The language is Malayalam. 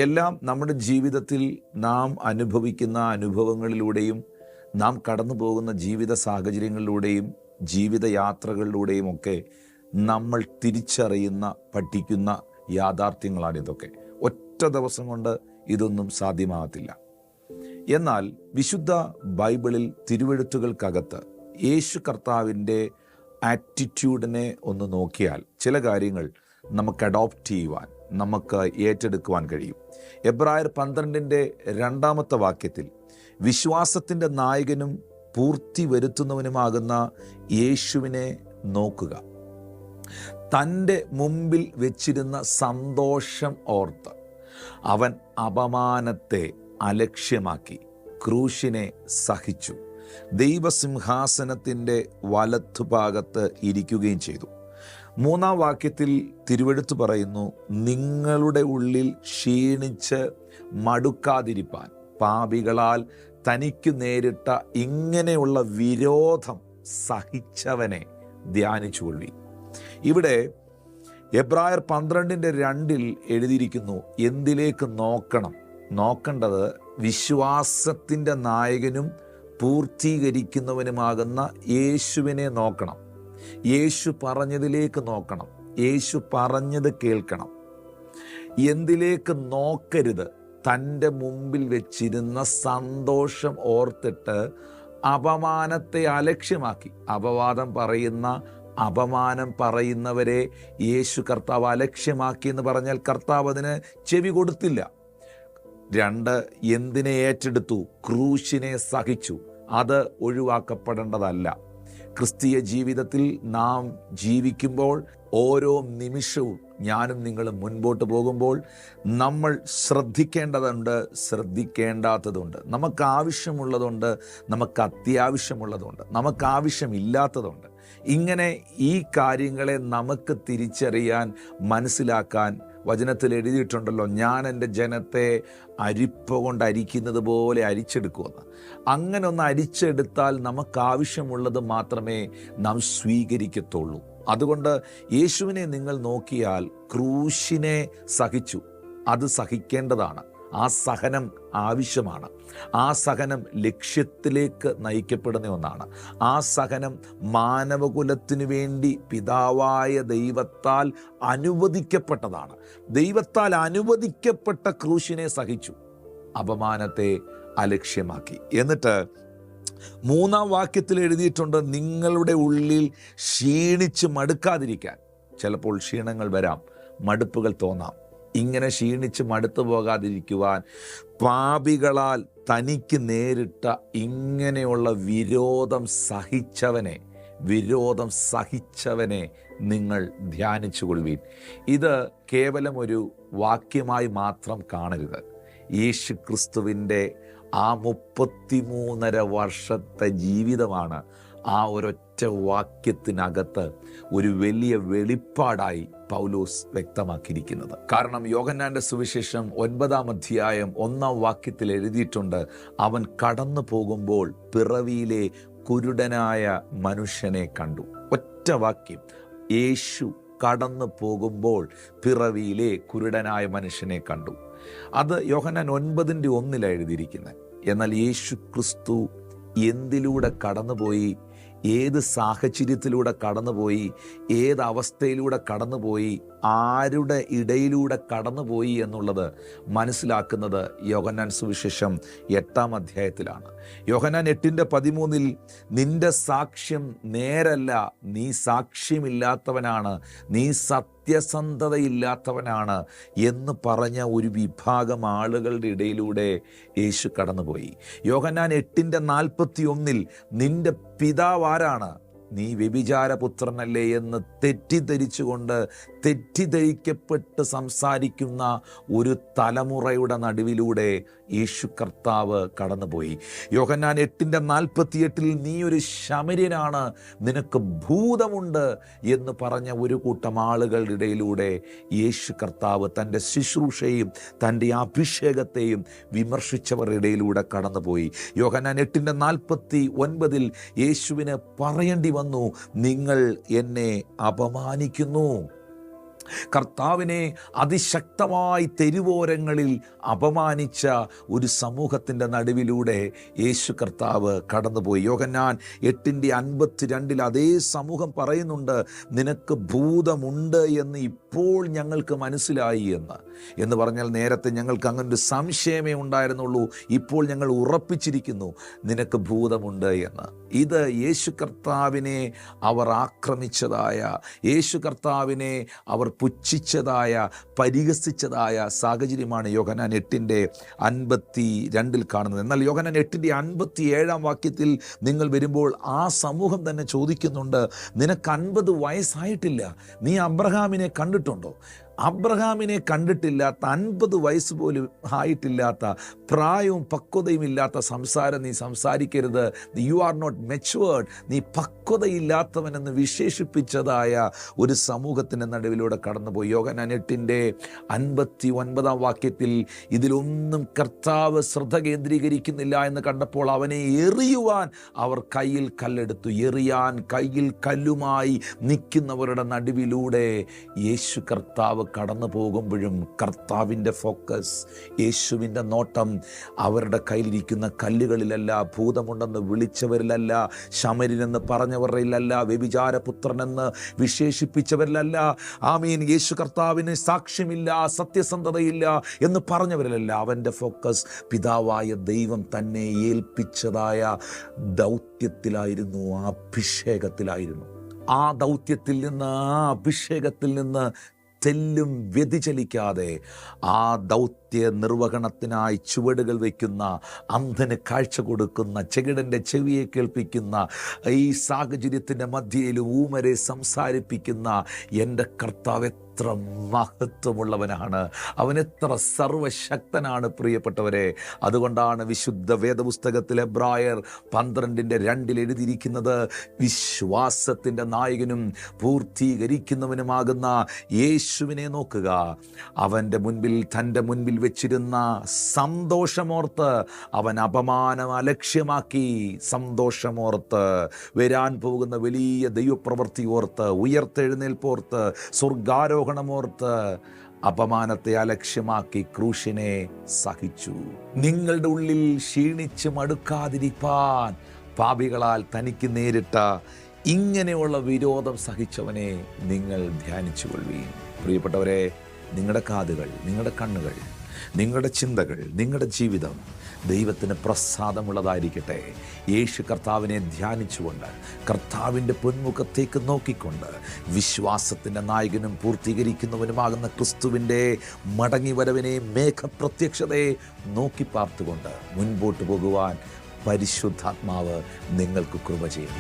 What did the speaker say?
എല്ലാം നമ്മുടെ ജീവിതത്തിൽ നാം അനുഭവിക്കുന്ന അനുഭവങ്ങളിലൂടെയും നാം കടന്നു പോകുന്ന ജീവിത സാഹചര്യങ്ങളിലൂടെയും ജീവിതയാത്രകളിലൂടെയും ഒക്കെ നമ്മൾ തിരിച്ചറിയുന്ന പഠിക്കുന്ന യാഥാർത്ഥ്യങ്ങളാണിതൊക്കെ. ഒറ്റ ദിവസം കൊണ്ട് ഇതൊന്നും സാധ്യമാകത്തില്ല. എന്നാൽ വിശുദ്ധ ബൈബിളിൽ തിരുവെഴുത്തുകൾക്കകത്ത് യേശു കർത്താവിൻ്റെ ആറ്റിറ്റ്യൂഡിനെ ഒന്ന് നോക്കിയാൽ ചില കാര്യങ്ങൾ നമുക്ക് അഡോപ്റ്റ് ചെയ്യുവാൻ, നമുക്ക് ഏറ്റെടുക്കുവാൻ കഴിയും. എബ്രായർ 12:2 വാക്യത്തിൽ വിശ്വാസത്തിൻ്റെ നായകനും പൂർത്തി വരുത്തുന്നവനുമാകുന്ന യേശുവിനെ നോക്കുക, തൻ്റെ മുമ്പിൽ വെച്ചിരുന്ന സന്തോഷം ഓർത്ത് അവൻ അപമാനത്തെ അലക്ഷ്യമാക്കി ക്രൂശിനെ സഹിച്ചു, ദൈവസിംഹാസനത്തിൻ്റെ വലത്തുഭാഗത്ത് ഇരിക്കുകയും ചെയ്തു. 3 വാക്യത്തിൽ തിരുവെഴുത്ത് പറയുന്നു, നിങ്ങളുടെ ഉള്ളിൽ ക്ഷീണിച്ച് മടുക്കാതിരിപ്പാൻ പാപികളാൽ തനിക്ക് നേരിട്ട ഇങ്ങനെയുള്ള വിരോധം സഹിച്ചവനെ ധ്യാനിച്ചുകൊള്ളി. ഇവിടെ എബ്രായർ 12:2 എഴുതിയിരിക്കുന്നു, എന്തിലേക്ക് നോക്കണം? നോക്കേണ്ടത് വിശ്വാസത്തിൻ്റെ നായകനും പൂർത്തീകരിക്കുന്നവനുമാകുന്ന യേശുവിനെ നോക്കണം. യേശു പറഞ്ഞതിലേക്ക് നോക്കണം. യേശു പറഞ്ഞത് കേൾക്കണം. എന്തിലേക്ക് നോക്കരുത്? തൻ്റെ മുമ്പിൽ വെച്ചിരുന്ന സന്തോഷം ഓർത്തിട്ട് അപമാനത്തെ അലക്ഷ്യമാക്കി. അപമാനം പറയുന്നവരെ യേശു കർത്താവ് അലക്ഷ്യമാക്കി എന്ന് പറഞ്ഞാൽ കർത്താവ് അതിന് ചെവി കൊടുത്തില്ല. 2, എന്തിനെ ഏറ്റെടുത്തു? ക്രൂശിനെ സഹിച്ചു. അത് ഒഴിവാക്കപ്പെടേണ്ടതല്ല. ക്രിസ്തീയ ജീവിതത്തിൽ നാം ജീവിക്കുമ്പോൾ ഓരോ നിമിഷവും ഞാനും നിങ്ങളും മുൻപോട്ട് പോകുമ്പോൾ നമ്മൾ ശ്രദ്ധിക്കേണ്ടതുണ്ട്, ശ്രദ്ധിക്കേണ്ടാത്തതുണ്ട്. നമുക്ക് ആവശ്യമുള്ളതുണ്ട്, നമുക്ക് അത്യാവശ്യമുള്ളതുണ്ട്, നമുക്ക് ആവശ്യമില്ലാത്തതുണ്ട്. ഇങ്ങനെ ഈ കാര്യങ്ങളെ നമുക്ക് തിരിച്ചറിയാൻ, മനസ്സിലാക്കാൻ വചനത്തിൽ എഴുതിയിട്ടുണ്ടല്ലോ, ഞാൻ എൻ്റെ ജനത്തെ അരിപ്പ കൊണ്ട് അരിക്കുന്നത് പോലെ അരിച്ചെടുക്കുമെന്ന്. അങ്ങനെ ഒന്ന് അരിച്ചെടുത്താൽ നമുക്ക് ആവശ്യമുള്ളത് മാത്രമേ നാം സ്വീകരിക്കത്തുള്ളൂ. അതുകൊണ്ട് യേശുവിനെ നിങ്ങൾ നോക്കിയാൽ ക്രൂശിനെ സഹിച്ചു. അത് സഹിക്കേണ്ടതാണ്. ആ സഹനം ആവശ്യമാണ്. ആ സഹനം ലക്ഷ്യത്തിലേക്ക് നയിക്കപ്പെടുന്ന ഒന്നാണ്. ആ സഹനം മാനവകുലത്തിനു വേണ്ടി പിതാവായ ദൈവത്താൽ അനുവദിക്കപ്പെട്ടതാണ്. ദൈവത്താൽ അനുവദിക്കപ്പെട്ട ക്രൂശിനെ സഹിച്ചു, അപമാനത്തെ അലക്ഷ്യമാക്കി. എന്നിട്ട് 3 വാക്യത്തിൽ എഴുതിയിട്ടുണ്ട്, നിങ്ങളുടെ ഉള്ളിൽ ക്ഷീണിച്ച് മടുക്കാതിരിക്കാൻ. ചിലപ്പോൾ ക്ഷീണങ്ങൾ വരാം, മടുപ്പുകൾ തോന്നാം. ഇങ്ങനെ ക്ഷീണിച്ച് മടുത്തു പോകാതിരിക്കുവാൻ പാപികളാൽ തനിക്ക് നേരിട്ട ഇങ്ങനെയുള്ള വിരോധം സഹിച്ചവനെ നിങ്ങൾ ധ്യാനിച്ചുകൊള്ളുവീൻ. ഇത് കേവലം ഒരു വാക്യമായി മാത്രം കാണരുത്. യേശു ക്രിസ്തുവിൻ്റെ ആ 33.5 വർഷത്തെ ജീവിതമാണ് ആ ഒരൊറ്റ വാക്യത്തിനകത്ത് ഒരു വലിയ വെളിപ്പാടായി പൗലോസ് വ്യക്തമാക്കിയിരിക്കുന്നത്. കാരണം യോഹന്നാന്റെ സുവിശേഷം 9 അധ്യായം 1 വാക്യത്തിൽ എഴുതിയിട്ടുണ്ട്, അവൻ കടന്നു പോകുമ്പോൾ പിറവിയിലെ കുരുടനായ മനുഷ്യനെ കണ്ടു. ഒറ്റ വാക്യം, യേശു കടന്നു പോകുമ്പോൾ പിറവിയിലെ കുരുടനായ മനുഷ്യനെ കണ്ടു. അത് യോഹന്നാൻ 9:1 എഴുതിയിരിക്കുന്നത്. എന്നാൽ യേശു ക്രിസ്തു എന്തിലൂടെ കടന്നുപോയി, ഏത് സാഹചര്യത്തിലൂടെ കടന്നുപോയി, ഏത് അവസ്ഥയിലൂടെ കടന്നുപോയി, ആരുടെ ഇടയിലൂടെ കടന്നുപോയി എന്നുള്ളത് മനസ്സിലാക്കുന്നത് യോഹന്നാൻ സുവിശേഷം 8 അധ്യായത്തിലാണ്. യോഹന്നാൻ 8:13 നിന്റെ സാക്ഷ്യം നേരല്ല, നീ സാക്ഷ്യമില്ലാത്തവനാണ്, നീ സത്യസന്ധതയില്ലാത്തവനാണ് എന്ന് പറഞ്ഞ ഒരു വിഭാഗം ആളുകളുടെ ഇടയിലൂടെ യേശു കടന്നുപോയി. യോഹന്നാൻ 8:41 നിന്റെ പിതാവ് ആരാണ്, നീ വ്യഭിചാരപുത്രനല്ലേ എന്ന് തെറ്റിദ്ധരിക്കപ്പെട്ട് സംസാരിക്കുന്ന ഒരു തലമുറയുടെ നടുവിലൂടെ യേശു കർത്താവ് കടന്നുപോയി. യോഹന്നാൻ 8:48 നീ ഒരു ശമര്യനാണ്, നിനക്ക് ഭൂതമുണ്ട് എന്ന് പറഞ്ഞ ഒരു കൂട്ടം ആളുകളുടെ ഇടയിലൂടെ യേശു കർത്താവ് തൻ്റെ ശുശ്രൂഷയും തൻ്റെ അഭിഷേകത്തെയും വിമർശിച്ചവരുടെ ഇടയിലൂടെ കടന്നുപോയി. യോഹന്നാൻ 8:49 യേശുവിന് പറയേണ്ടി വന്നു, നിങ്ങൾ എന്നെ അപമാനിക്കുന്നു. കർത്താവിനെ അതിശക്തമായി തെരുവോരങ്ങളിൽ അപമാനിച്ച ഒരു സമൂഹത്തിൻ്റെ നടുവിലൂടെ യേശു കർത്താവ് കടന്നുപോയി. യോഹന്നാൻ 8:52 അതേ സമൂഹം പറയുന്നുണ്ട്, നിനക്ക് ഭൂതമുണ്ട് എന്ന് ഇപ്പോൾ ഞങ്ങൾക്ക് മനസ്സിലായി എന്ന് പറഞ്ഞാൽ നേരത്തെ ഞങ്ങൾക്ക് അങ്ങനൊരു സംശയമേ ഉണ്ടായിരുന്നുള്ളൂ, ഇപ്പോൾ ഞങ്ങൾ ഉറപ്പിച്ചിരിക്കുന്നു നിനക്ക് ഭൂതമുണ്ട് എന്ന്. ഇത് യേശു കർത്താവിനെ അവർ ആക്രമിച്ചതായ, യേശു കർത്താവിനെ അവർ പുച്ഛിച്ചതായ, പരിഹസിച്ചതായ സാഹചര്യമാണ് യോഹന്നാൻ 8:52 കാണുന്നത്. എന്നാൽ യോഹന്നാൻ 8:57 വാക്യത്തിൽ നിങ്ങൾ വരുമ്പോൾ ആ സമൂഹം തന്നെ ചോദിക്കുന്നുണ്ട്, നിനക്ക് 50 വയസ്സായിട്ടില്ല, നീ അബ്രഹാമിനെ കണ്ടിട്ടുണ്ടോ? അബ്രഹാമിനെ കണ്ടിട്ടില്ലാത്ത, 50 വയസ്സ് പോലും ആയിട്ടില്ലാത്ത, പ്രായവും പക്വതയും ഇല്ലാത്ത സംസാരം നീ സംസാരിക്കരുത്. യു ആർ നോട്ട് മെച്ചുവേർഡ്, നീ പക്വതയില്ലാത്തവനെന്ന് വിശേഷിപ്പിച്ചതായ ഒരു സമൂഹത്തിൻ്റെ നടുവിലൂടെ കടന്നുപോയി. യോഹന്നാൻ 8:59 വാക്യത്തിൽ ഇതിലൊന്നും കർത്താവ് ശ്രദ്ധ കേന്ദ്രീകരിക്കുന്നില്ല എന്ന് കണ്ടപ്പോൾ അവനെ എറിയുവാൻ അവർ കയ്യിൽ കല്ലെടുത്തു. എറിയാൻ കയ്യിൽ കല്ലുമായി നിൽക്കുന്നവരുടെ നടുവിലൂടെ യേശു കർത്താവ് കടന്നു പോകുമ്പോഴും കർത്താവിൻ്റെ ഫോക്കസ്, യേശുവിൻ്റെ നോട്ടം അവരുടെ കയ്യിലിരിക്കുന്ന കല്ലുകളിലല്ല, ഭൂതമുണ്ടെന്ന് വിളിച്ചവരിലല്ല, ശമര്യനെന്ന് പറഞ്ഞവരിലല്ല, വ്യഭിചാരപുത്രനെന്ന് വിശേഷിപ്പിച്ചവരിലല്ല, ആമീൻ, യേശു കർത്താവിന് സാക്ഷ്യമില്ല, സത്യസന്ധതയില്ല എന്ന് പറഞ്ഞവരിലല്ല. അവൻ്റെ ഫോക്കസ് പിതാവായ ദൈവം തന്നെ ഏൽപ്പിച്ചതായ ദൗത്യത്തിലായിരുന്നു, ആ അഭിഷേകത്തിലായിരുന്നു. ആ ദൗത്യത്തിൽ നിന്ന്, ആ അഭിഷേകത്തിൽ നിന്ന് തെല്ലും വ്യതിചലിക്കാതെ ആ ദൗത്യ നിർവഹണത്തിനായി ചുവടുകൾ വയ്ക്കുന്ന, അന്ധന് കാഴ്ച കൊടുക്കുന്ന, ചെകിടൻ്റെ ചെവിയെ കേൾപ്പിക്കുന്ന, ഈ സാഹചര്യത്തിൻ്റെ മധ്യയിൽ ഊമരെ സംസാരിപ്പിക്കുന്ന എൻ്റെ കർത്താവ് എത്ര മഹത്വമുള്ളവനാണ്, അവൻ എത്ര സർവശക്തനാണ് പ്രിയപ്പെട്ടവരെ. അതുകൊണ്ടാണ് വിശുദ്ധ വേദപുസ്തകത്തിൽ എബ്രായർ 12:2 എഴുതിയിരിക്കുന്നത്, വിശ്വാസത്തിൻ്റെ നായകനും പൂർത്തീകരിക്കുന്നവനുമാകുന്ന യേശുവിനെ നോക്കുക, അവൻ്റെ മുൻപിൽ, തൻ്റെ മുൻപിൽ വെച്ചിരുന്ന സന്തോഷമോർത്ത് അവൻ അപമാനം അലക്ഷ്യമാക്കി. സന്തോഷമോർത്ത്, വരാൻ പോകുന്ന വലിയ ദൈവപ്രവൃത്തി ഓർത്ത്, ഉയർത്തെഴുന്നേൽപ്പോർത്ത്, സ്വർഗാരോഹണമോർത്ത് അപമാനത്തെ അലക്ഷ്യമാക്കി ക്രൂശിനെ സഹിച്ചു. നിങ്ങളുടെ ഉള്ളിൽ ക്ഷീണിച്ച് മടുക്കാതിരിപ്പാൻ പാപികളാൽ തനിക്ക് നേരിട്ട ഇങ്ങനെയുള്ള വിരോധം സഹിച്ചവനെ നിങ്ങൾ ധ്യാനിച്ചുകൊള്ളുവീൻ. പ്രിയപ്പെട്ടവരെ, നിങ്ങളുടെ കാതുകൾ, നിങ്ങളുടെ കണ്ണുകൾ, നിങ്ങളുടെ ചിന്തകൾ, നിങ്ങളുടെ ജീവിതം ദൈവത്തിന് പ്രസാദമുള്ളതായിരിക്കട്ടെ. യേശു കർത്താവിനെ ധ്യാനിച്ചുകൊണ്ട്, കർത്താവിൻ്റെ പൊന്മുഖത്തേക്ക് നോക്കിക്കൊണ്ട്, വിശ്വാസത്തിൻ്റെ നായകനും പൂർത്തീകരിക്കുന്നവനുമാകുന്ന ക്രിസ്തുവിൻ്റെ മടങ്ങിവരവിനെ, മേഘപ്രത്യക്ഷതയെ നോക്കി പാർത്തുകൊണ്ട് മുൻപോട്ട് പോകുവാൻ പരിശുദ്ധാത്മാവ് നിങ്ങൾക്ക് കൃപ ചെയ്യും.